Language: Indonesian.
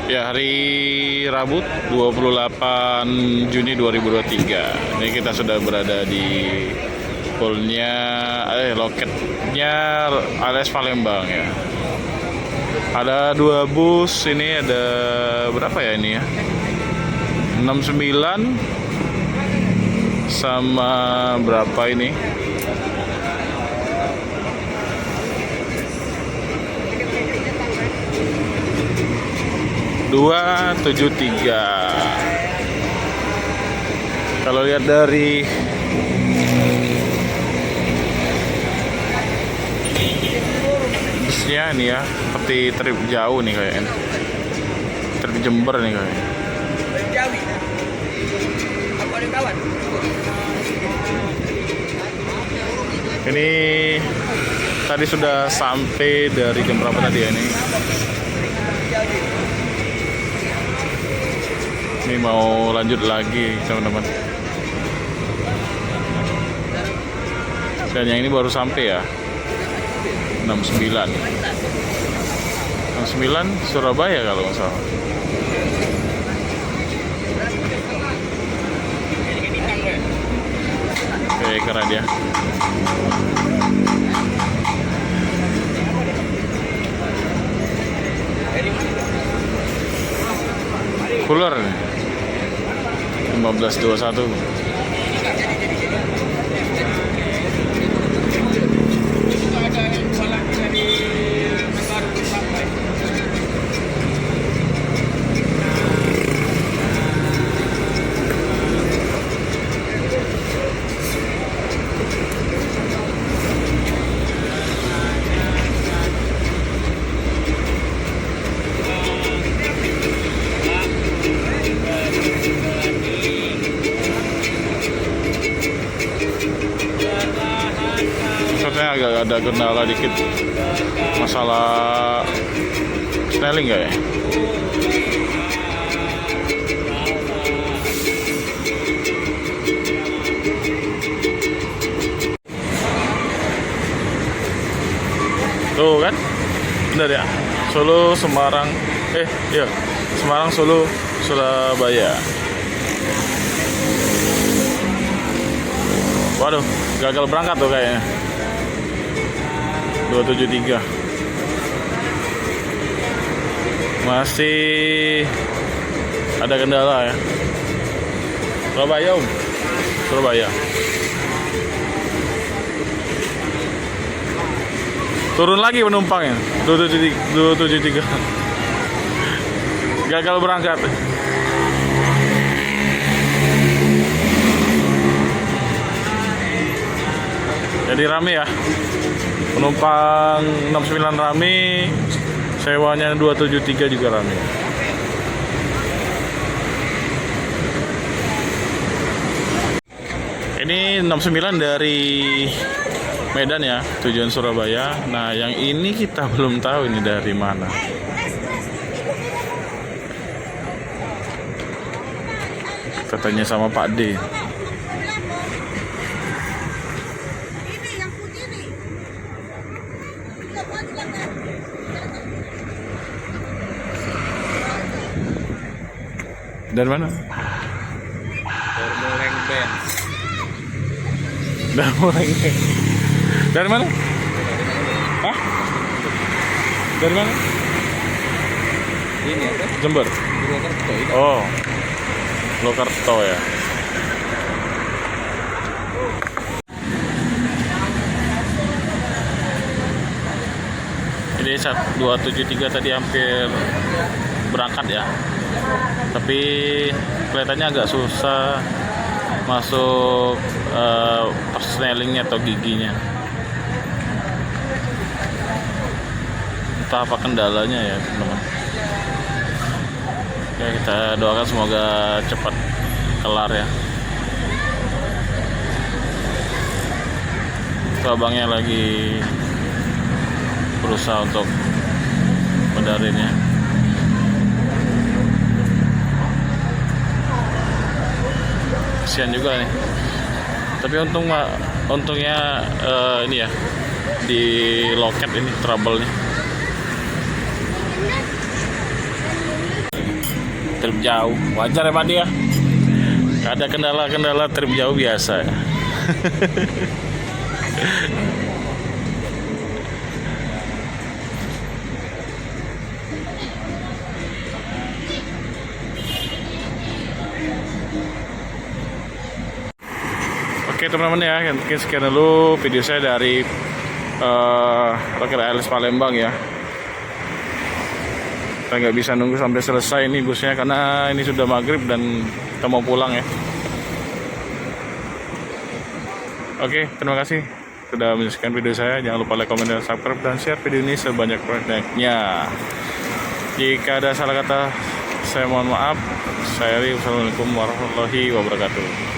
Ya, hari Rabu 28 Juni 2023. Ini kita sudah berada di poolnya, loketnya ALS Palembang ya. Ada 2 bus, ini ada berapa ya ini ya? 69 sama berapa ini? Dua 73. Kalau lihat dari busnya nih ya, seperti trip jauh nih kayaknya. Trip Jember nih kayaknya. Ini tadi sudah sampai dari jam berapa tadi ya ini? Ini mau lanjut lagi teman-teman. Dan yang ini baru sampai ya. 69 Surabaya kalau nggak salah. Oke, keren ya. Cooler nih. 1521. Agak ada kendala dikit masalah snelling nggak ya? Tuh kan, bener ya. Solo Semarang, iya Semarang Solo Surabaya. Waduh, gagal berangkat tuh kayaknya. 273 masih ada kendala ya. Surabaya Surabaya turun lagi penumpangnya. 273 gagal berangkat. Jadi rame ya, penumpang 69 rame, sewanya 273 juga rame. Ini 69 dari Medan ya, tujuan Surabaya. Nah, yang ini kita belum tahu ini dari mana. Katanya sama Pak D. Dari mana? Dari mana? Hah? Dari mana? Ini apa? Jember. Purwokerto. Oh, Purwokerto ya. Jadi 273 tadi hampir berangkat ya. Tapi kelihatannya agak susah masuk persnelingnya atau giginya. Entah apa kendalanya ya teman-teman. Ya, kita doakan semoga cepat kelar ya. Itu abangnya lagi berusaha untuk mendarinnya. Kasihan juga nih. Tapi untungnya ini ya, di loket ini trouble nih. trip jauh. Wajar ya Pak ya. Ada kendala-kendala trip jauh biasa. Oke teman-teman ya, mungkin sekian dulu video saya dari Rocket Airlines Palembang ya. Kita nggak bisa nunggu sampai selesai ini busnya karena ini sudah maghrib dan kita mau pulang ya. Oke, terima kasih sudah menyaksikan video saya. Jangan lupa like, komen, dan subscribe, dan share video ini sebanyak-banyaknya. Jika ada salah kata, saya mohon maaf. Saya Ri, wassalamualaikum warahmatullahi wabarakatuh.